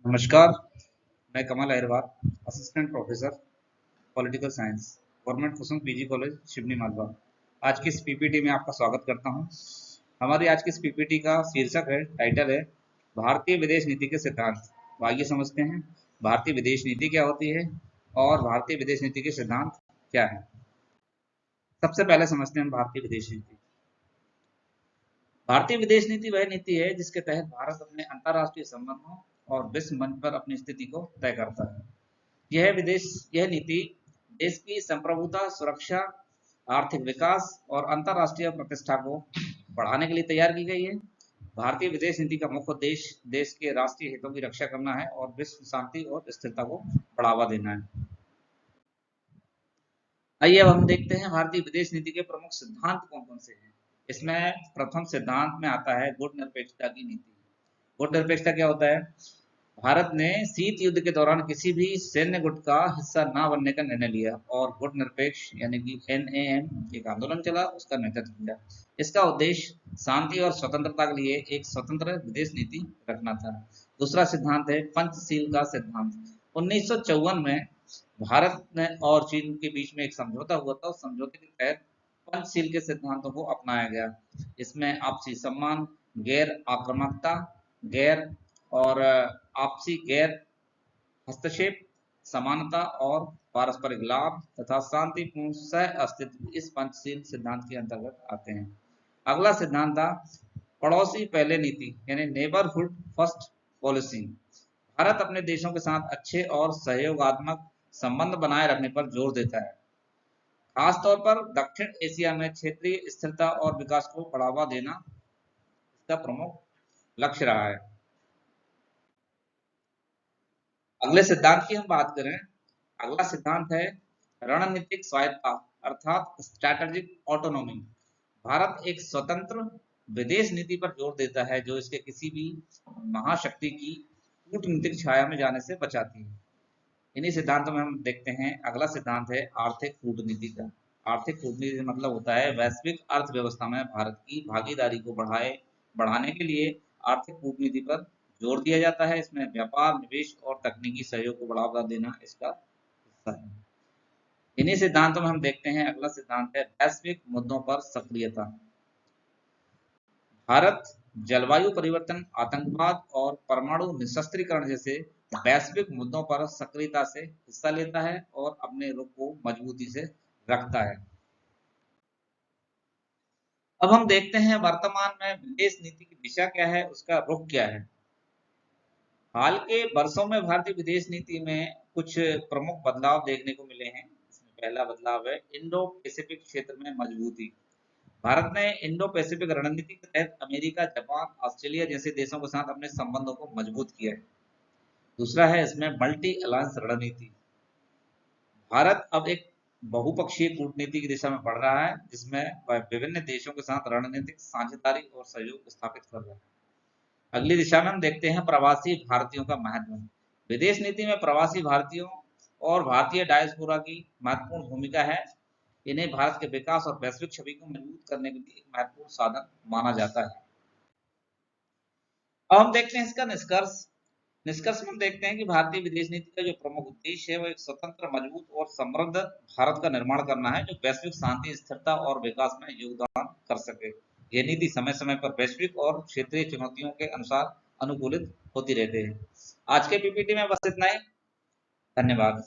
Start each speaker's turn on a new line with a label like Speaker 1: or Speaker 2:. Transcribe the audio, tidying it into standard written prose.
Speaker 1: नमस्कार। मैं Kamal Ahirwar, assistant professor political science, government Kusum PG college Seoni Malwa. आज की इस पीपीटी में आपका स्वागत करता हूं। हमारी आज की इस पीपीटी का शीर्षक है, टाइटल है भारतीय विदेश नीति के सिद्धांत। तो आइए समझते हैं भारतीय विदेश नीति क्या होती है और भारतीय विदेश नीति के सिद्धांत क्या है। सबसे पहले समझते हैं भारतीय विदेश नीति। भारतीय विदेश नीति वह नीति है जिसके तहत भारत अपने अंतर्राष्ट्रीय संबंधों और विश्व मंच पर अपनी स्थिति को तय करता है। यह नीति देश की संप्रभुता, सुरक्षा, आर्थिक विकास और अंतर्राष्ट्रीय प्रतिष्ठा को बढ़ाने के लिए तैयार की गई है। भारतीय विदेश नीति का मुख्य उद्देश्य देश के राष्ट्रीय हितों की रक्षा करना है और विश्व शांति और स्थिरता को बढ़ावा देना है। आइए अब हम देखते हैं भारतीय विदेश नीति के प्रमुख सिद्धांत कौन कौन से हैं। इसमें प्रथम सिद्धांत में आता है गुट निरपेक्षता की नीति। गुट निरपेक्षता क्या होता है? भारत ने शीत युद्ध के दौरान किसी भी सैन्य गुट का हिस्सा न बनने का निर्णय लिया और गुट निरपेक्ष यानी कि NAM एक आंदोलन चला, उसका नेतृत्व किया। इसका उद्देश्य शांति और स्वतंत्रता के लिए एक स्वतंत्र विदेश नीति रखना था। दूसरा सिद्धांत है पंचशील का सिद्धांत। 1954 में भारत ने और चीन के बीच में एक समझौता हुआ था। उस समझौते के तहत पंचशील के सिद्धांतों को अपनाया गया। इसमें आपसी सम्मान, गैर आक्रामकता, गैर और आपसी गैर हस्तक्षेप, समानता और पारस्परिक लाभ तथा शांतिपूर्ण सह अस्तित्व इस पंचशील सिद्धांत के अंतर्गत आते हैं। अगला सिद्धांत था पड़ोसी पहले नीति यानी नेबरहुड फर्स्ट पॉलिसी। भारत अपने देशों के साथ अच्छे और सहयोगात्मक संबंध बनाए रखने पर जोर देता है। खासतौर पर दक्षिण एशिया में क्षेत्रीय स्थिरता और विकास को बढ़ावा देना इसका प्रमुख लक्ष्य रहा है। अगले सिद्धांत की हम बात करें, अगला सिद्धांत है रणनीतिक स्वायत्तता अर्थात स्ट्रैटेजिक ऑटोनॉमी। भारत एक स्वतंत्र विदेश नीति पर जोर देता है जो इसके किसी भी महाशक्ति की कूटनीतिक छाया में जाने से बचाती है। इन्हीं सिद्धांतों में हम देखते हैं, अगला सिद्धांत है आर्थिक कूटनीति का। आर्थिक कूटनीति मतलब होता है वैश्विक अर्थव्यवस्था में भारत की भागीदारी को बढ़ाने के लिए आर्थिक कूटनीति पर जोर दिया जाता है। इसमें व्यापार, निवेश और तकनीकी सहयोग को बढ़ावा देना इसका हिस्सा है। इन्हीं सिद्धांतों में हम देखते हैं, अगला सिद्धांत है वैश्विक मुद्दों पर सक्रियता। भारत जलवायु परिवर्तन, आतंकवाद और परमाणु निशस्त्रीकरण जैसे वैश्विक मुद्दों पर सक्रियता से हिस्सा लेता है और अपने रुख को मजबूती से रखता है। अब हम देखते हैं वर्तमान में विदेश नीति की दिशा क्या है, उसका रुख क्या है। हाल के वर्षों में भारतीय विदेश नीति में कुछ प्रमुख बदलाव देखने को मिले हैं। इसमें पहला बदलाव है इंडो पैसिफिक क्षेत्र में मजबूती। भारत ने इंडो पैसिफिक रणनीति के तहत अमेरिका, जापान, ऑस्ट्रेलिया जैसे देशों के साथ अपने संबंधों को मजबूत किया है। दूसरा है इसमें मल्टी अलायंस रणनीति। भारत अब एक बहुपक्षीय कूटनीति की दिशा में बढ़ रहा है जिसमें वह विभिन्न देशों के साथ रणनीतिक साझेदारी और सहयोग स्थापित कर रहा है। अगली दिशा में हम देखते हैं प्रवासी भारतीयों का महत्व। विदेश नीति में प्रवासी भारतीयों और भारतीय डायस्पोरा की महत्वपूर्ण भूमिका है। इन्हें भारत के विकास और वैश्विक छवि को मजबूत करने के लिए एक महत्वपूर्ण साधन माना जाता है। अब हम देखते हैं इसका निष्कर्ष। निष्कर्ष में हम देखते हैं कि भारतीय विदेश नीति का जो प्रमुख उद्देश्य है वो एक स्वतंत्र, मजबूत और समृद्ध भारत का निर्माण करना है जो वैश्विक शांति, स्थिरता और विकास में योगदान कर सके। यह नीति समय समय पर वैश्विक और क्षेत्रीय चुनौतियों के अनुसार अनुकूलित होती रहती है। आज के पीपीटी में बस इतना ही। धन्यवाद।